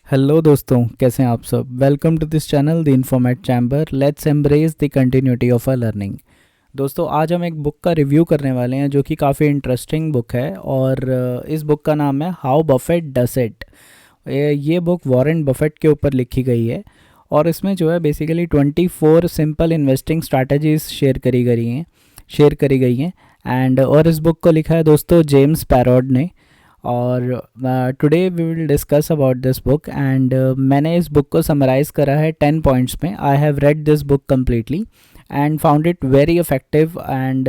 Hello दोस्तों, कैसे हैं आप सब। Welcome to this channel the Informate Chamber. Let's embrace the continuity of a learning. दोस्तों, आज हम एक बुक का रिव्यू करने वाले हैं जो कि काफ़ी इंटरेस्टिंग बुक है और इस बुक का नाम है हाउ बफेट डज इट। ये बुक वॉरेन बफेट के ऊपर लिखी गई है और इसमें जो है basically 24 simple investing strategies share करी गई हैं एंड और इस बुक को लिखा है दोस्तों जेम्स पैरोड ने। और today we will discuss about this book and मैंने इस बुक को समराइज़ करा है 10 पॉइंट्स में। I have read this book completely and found it very effective and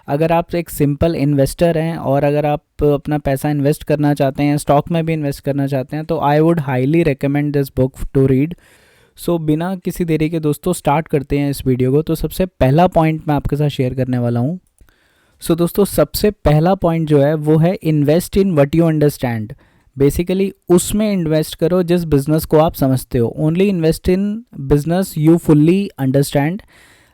अगर आप एक सिंपल इन्वेस्टर हैं और अगर आप अपना पैसा इन्वेस्ट करना चाहते हैं, स्टॉक में भी इन्वेस्ट करना चाहते हैं, तो I would highly recommend this book to read. So बिना किसी देरी के दोस्तों स्टार्ट करते हैं इस वीडियो को। तो सबसे पहला पॉइंट मैं आपके साथ शेयर करने वाला हूँ। सो दोस्तों, सबसे पहला पॉइंट जो है वो है invest in what you understand. Basically उसमें इन्वेस्ट करो जिस बिजनेस को आप समझते हो। Only invest in business you fully understand,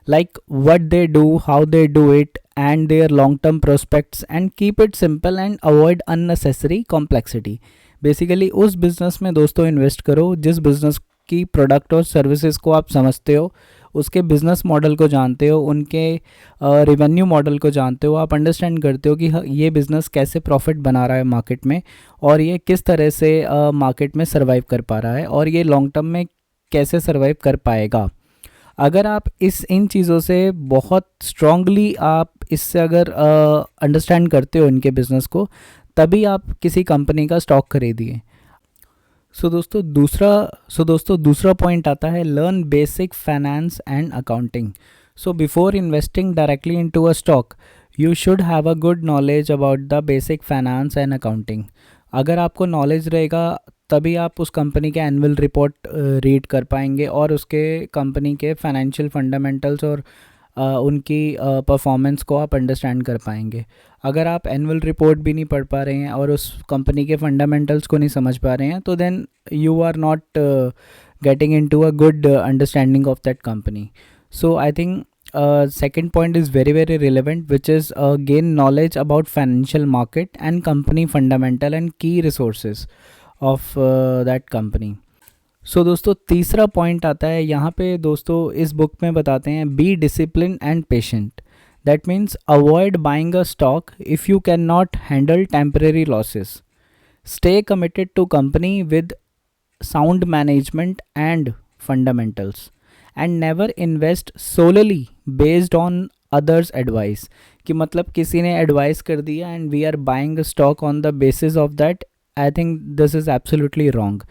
like what they do, how they do it, and their long term prospects, and keep it simple and avoid unnecessary complexity। Basically उस business में दोस्तों invest करो जिस business की product और services को आप समझते हो, उसके बिज़नेस मॉडल को जानते हो, उनके रिवेन्यू मॉडल को जानते हो, आप अंडरस्टैंड करते हो कि ये बिज़नेस कैसे प्रॉफिट बना रहा है मार्केट में और ये किस तरह से मार्केट में सर्वाइव कर पा रहा है और ये लॉन्ग टर्म में कैसे सर्वाइव कर पाएगा। अगर आप इन चीज़ों से बहुत स्ट्रांगली आप इससे अगर अंडरस्टैंड करते हो इनके बिज़नेस को, तभी आप किसी कंपनी का स्टॉक खरीदिए। सो दोस्तों दूसरा पॉइंट आता है learn basic finance and accounting. So before investing directly into a stock you should have a good knowledge about the basic finance and accounting. अगर आपको नॉलेज रहेगा तभी आप उस कंपनी के एनुअल रिपोर्ट रीड कर पाएंगे और उसके कंपनी के फाइनेंशियल फंडामेंटल्स और उनकी परफॉर्मेंस को आप अंडरस्टैंड कर पाएंगे। अगर आप एनुअल रिपोर्ट भी नहीं पढ़ पा रहे हैं और उस कंपनी के फंडामेंटल्स को नहीं समझ पा रहे हैं, तो then you are not getting into a good understanding of that company. So I think second point is very relevant, which is gain knowledge about financial market and company fundamental and key resources of that company। सो दोस्तों, तीसरा point आता है यहाँ पे। दोस्तों इस book में बताते हैं be discipline and patient. That means avoid buying a stock if you can not handle temporary losses. Stay committed to company with sound management and fundamentals and never invest solely based on others advice. कि मतलब किसी ने advice कर दिया and we are buying stock on the basis of that. I think this is absolutely wrong.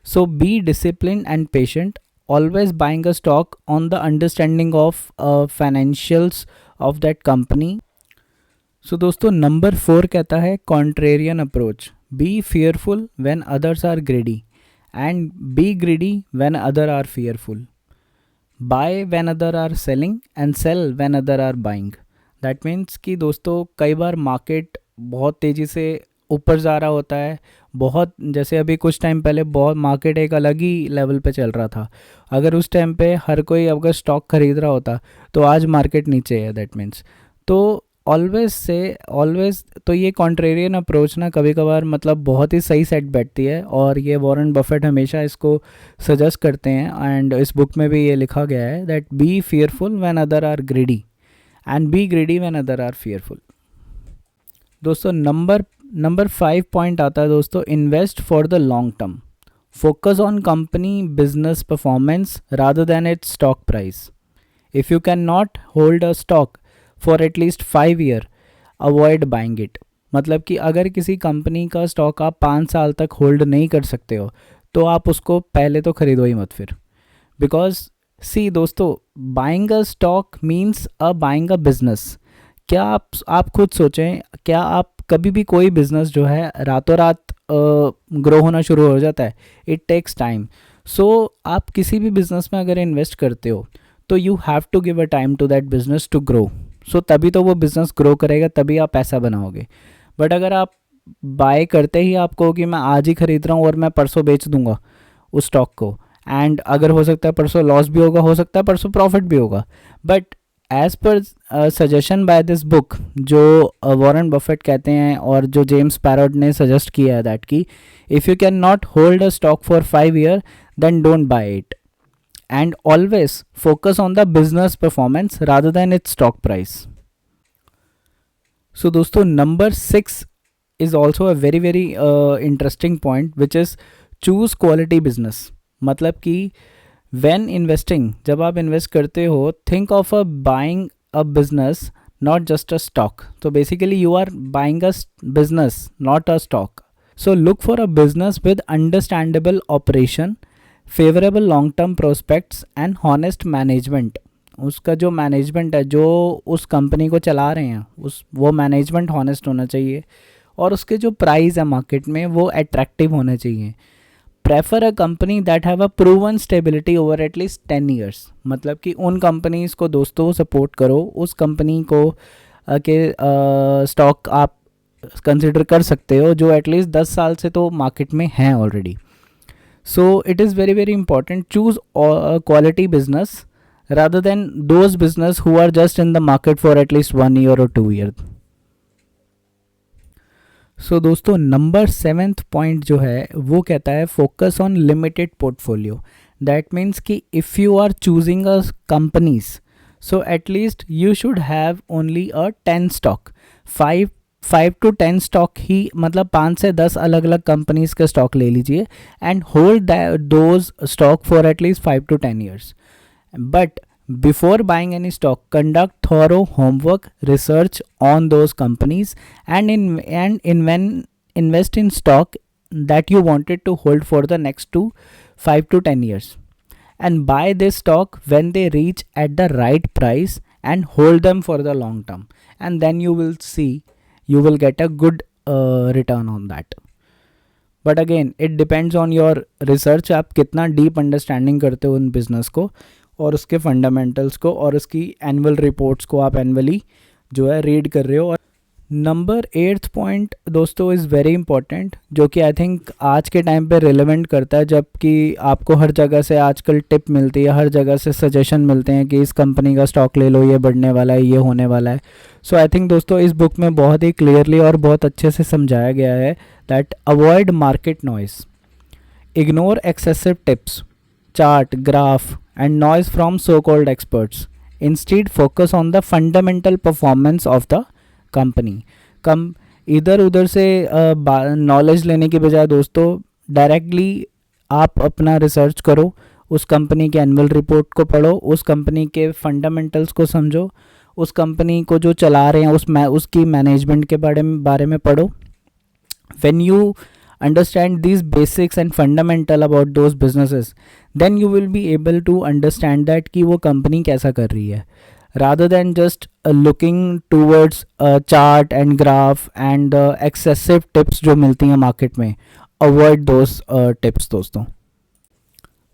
So be disciplined and patient. Always buying a stock on the understanding of financials of that company। So दोस्तों number 4 कहता है contrarian approach। Be fearful when others are greedy and be greedy when others are fearful। Buy when others are selling and sell when others are buying। That means कि दोस्तों कई बार market बहुत तेज़ी से ऊपर जा रहा होता है। बहुत जैसे अभी कुछ टाइम पहले बहुत मार्केट एक अलग ही लेवल पे चल रहा था। अगर उस टाइम पे हर कोई अगर स्टॉक खरीद रहा होता तो आज मार्केट नीचे है। दैट मीन्स तो ऑलवेज तो ये कॉन्ट्रेरियन अप्रोच ना कभी कभार मतलब बहुत ही सही सेट बैठती है और ये वॉरेन बफेट हमेशा इसको सजेस्ट करते हैं एंड इस बुक में भी ये लिखा गया है that be fearful when other are greedy and be greedy when other are fearful. दोस्तों नंबर 5 पॉइंट आता है दोस्तों invest for the long term. Focus on company business performance rather than its stock price. If you can not hold a stock for at least 5 year avoid buying it. मतलब कि अगर किसी company का stock आप 5 साल तक होल्ड नहीं कर सकते हो तो आप उसको पहले तो खरीदो ही मत फिर। बिकॉज सी दोस्तों, buying a stock means buying a business. क्या आप खुद सोचें, क्या आप कभी भी कोई बिज़नेस जो है रातों रात ग्रो होना शुरू हो जाता है? It takes time. सो आप किसी भी बिज़नेस में अगर इन्वेस्ट करते हो तो you have to give a time to that business to grow. So तभी तो वो बिज़नेस ग्रो करेगा, तभी आप पैसा बनाओगे। बट अगर आप बाय करते ही आप कहो कि मैं आज ही खरीद रहा हूँ और मैं परसों बेच दूंगा उस स्टॉक को, एंड अगर हो सकता है परसों लॉस भी होगा, हो सकता है परसों प्रॉफिट भी होगा, but as per suggestion by this book, जो वॉरेन बफेट कहते हैं और जो जेम्स पैरोड ने सजेस्ट किया है, दैट कि if you can not hold a stock for 5 years then don't buy it, and always focus on the business performance rather than its stock price. So दोस्तों, number 6 is also a very very interesting point, which is choose quality business. मतलब कि when investing, जब आप invest करते हो, think of a buying a business, not just a stock. So basically you are buying a business, not a stock. So look for a business with understandable operation, favorable long term prospects and honest management. उसका जो management है, जो उस company को चला रहे हैं, उस वो मैनेजमेंट हॉनेस्ट होना चाहिए, और उसके जो प्राइस है मार्केट में वो अट्रैक्टिव होने चाहिए. Prefer a company that have a proven stability over at least 10 years. मतलब कि उन कंपनीज़ को दोस्तों सपोर्ट करो, उस कंपनी को के स्टॉक आप कंसिडर कर सकते हो जो एटलीस्ट 10 साल से तो मार्केट में हैं already. So it is very very important, choose quality business rather than those business who are just in the market for at least 1 year or 2 years. So दोस्तों, नंबर 7th पॉइंट जो है वो कहता है focus on limited portfolio. That means कि if you are choosing a companies, so at least you should have only a 10 stock. 5 to 10 stock ही, मतलब 5 से 10 अलग अलग कंपनीज के स्टॉक ले लीजिए and hold those stock for at least 5 to 10 years. But before buying any stock, conduct thorough homework research on those companies and invest in stock that you wanted to hold for the next 5 to 10 years, and buy this stock when they reach at the right price and hold them for the long term, and then you will see you will get a good return on that. But again it depends on your research, आप कितना deep understanding करते हो उन business को और उसके fundamentals को और उसकी एनुअल रिपोर्ट्स को आप एनुअली जो है रीड कर रहे हो. और नंबर 8th पॉइंट दोस्तों इज़ वेरी इंपॉर्टेंट, जो कि आई थिंक आज के टाइम पे रिलेवेंट करता है, जबकि आपको हर जगह से आजकल टिप मिलती है, हर जगह से सजेशन मिलते हैं कि इस कंपनी का स्टॉक ले लो, ये बढ़ने वाला है, ये होने वाला है. सो आई थिंक दोस्तों इस बुक में बहुत ही क्लियरली और बहुत अच्छे से समझाया गया है that avoid market noise, ignore excessive tips, chart, graph, and noise from so-called experts. Instead, focus on the fundamental performance of the company. इधर उधर से नॉलेज लेने के बजाय दोस्तों डायरेक्टली आप अपना रिसर्च करो, उस कंपनी के एनुअल रिपोर्ट को पढ़ो, उस कंपनी के फंडामेंटल्स को समझो, उस कंपनी को जो चला रहे हैं उसकी मैनेजमेंट के बारे में पढ़ो. When you understand these basics and fundamental about those businesses, then you will be able to understand that कि वो कंपनी कैसा कर रही है, rather than just looking towards chart and graph and excessive tips जो मिलती हैं मार्केट में. avoid those tips दोस्तों.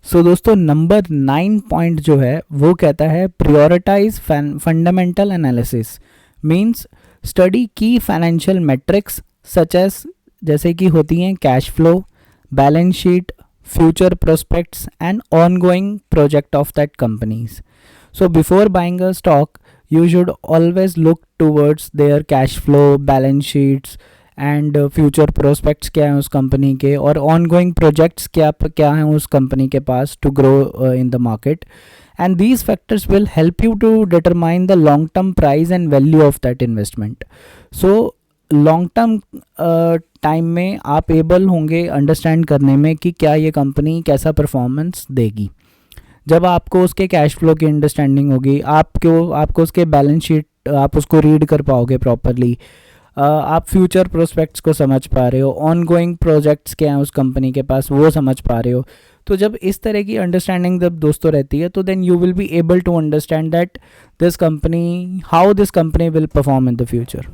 सो दोस्तों, नंबर 9 पॉइंट जो है वो कहता है prioritize fundamental analysis. Means study की फाइनेंशियल मेट्रिक्स सच एज, जैसे कि होती हैं cash flow, balance sheet, future prospects and ongoing project of that companies. So before buying a stock you should always look towards their cash flow, balance sheets and future prospects क्या हैं उस company के, और ongoing projects क्या हैं उस company के पास to grow in the market. And these factors will help you to determine the long term price and value of that investment. So long term time में आप एबल होंगे अंडरस्टैंड करने में कि क्या ये कंपनी कैसा परफॉर्मेंस देगी. जब आपको उसके कैश फ्लो की अंडरस्टैंडिंग होगी, आपको उसके बैलेंस शीट आप उसको रीड कर पाओगे प्रॉपरली, आप फ्यूचर प्रोस्पेक्ट्स को समझ पा रहे हो, ऑन गोइंग प्रोजेक्ट्स क्या हैं उस कंपनी के पास वो समझ पा रहे हो. तो जब इस तरह की अंडरस्टैंडिंग जब दोस्तों रहती है तो then you will be able to understand that how this company will perform in the future.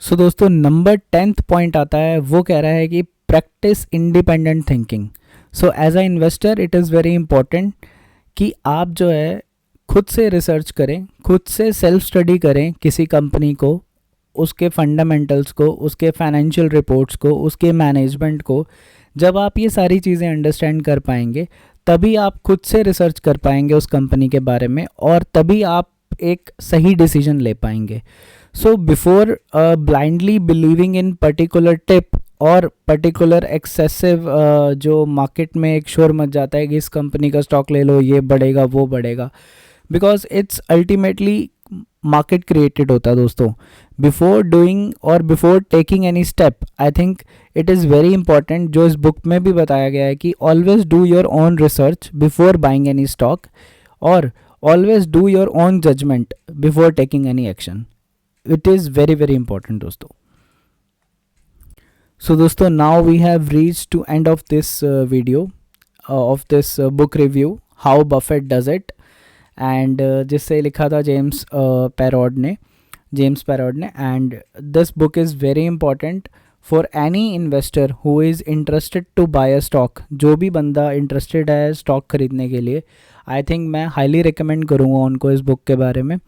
So दोस्तों, नंबर 10th पॉइंट आता है, वो कह रहा है कि practice independent thinking. So as a investor it is very important कि आप जो है खुद से रिसर्च करें, खुद से सेल्फ स्टडी करें किसी कंपनी को, उसके फंडामेंटल्स को, उसके फाइनेंशियल रिपोर्ट्स को, उसके मैनेजमेंट को. जब आप ये सारी चीज़ें अंडरस्टैंड कर पाएंगे तभी आप खुद से रिसर्च कर पाएंगे उस कंपनी के बारे में, और तभी आप एक सही डिसीजन ले पाएंगे. So before blindly believing in particular tip और पर्टिकुलर एक्सेसिव जो मार्केट में एक शोर मच जाता है कि इस कंपनी का स्टॉक ले लो, ये बढ़ेगा वो बढ़ेगा, because it's ultimately market created होता है दोस्तों. बिफोर डूइंग और before taking any step, I think it is very important, जो इस बुक में भी बताया गया है कि always do your own research before buying any stock, और always do your own judgement before taking any action. It is very very important दोस्तों. So दोस्तों, now we have reached to end of this video of this book review, How Buffett Does It, and जिससे लिखा था James Pardoe ने, and this book is very important for any investor who is interested to buy a stock. जो भी बंदा interested है stock खरीदने के लिए, आई थिंक मैं हाईली रिकमेंड करूँगा उनको इस बुक के बारे में.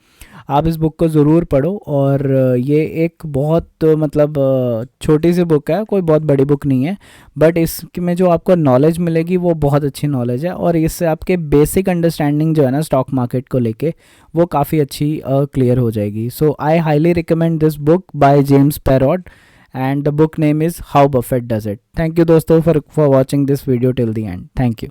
आप इस बुक को ज़रूर पढ़ो, और ये एक बहुत मतलब छोटी सी बुक है, कोई बहुत बड़ी बुक नहीं है, बट इसमें जो आपको नॉलेज मिलेगी वो बहुत अच्छी नॉलेज है, और इससे आपके बेसिक अंडरस्टैंडिंग जो है ना स्टॉक मार्केट को लेके, वो काफ़ी अच्छी क्लियर हो जाएगी. So I highly recommend this book by James Pardoe, and the book name is How Buffett Does It. Thank you दोस्तों for watching this video till the end. Thank you.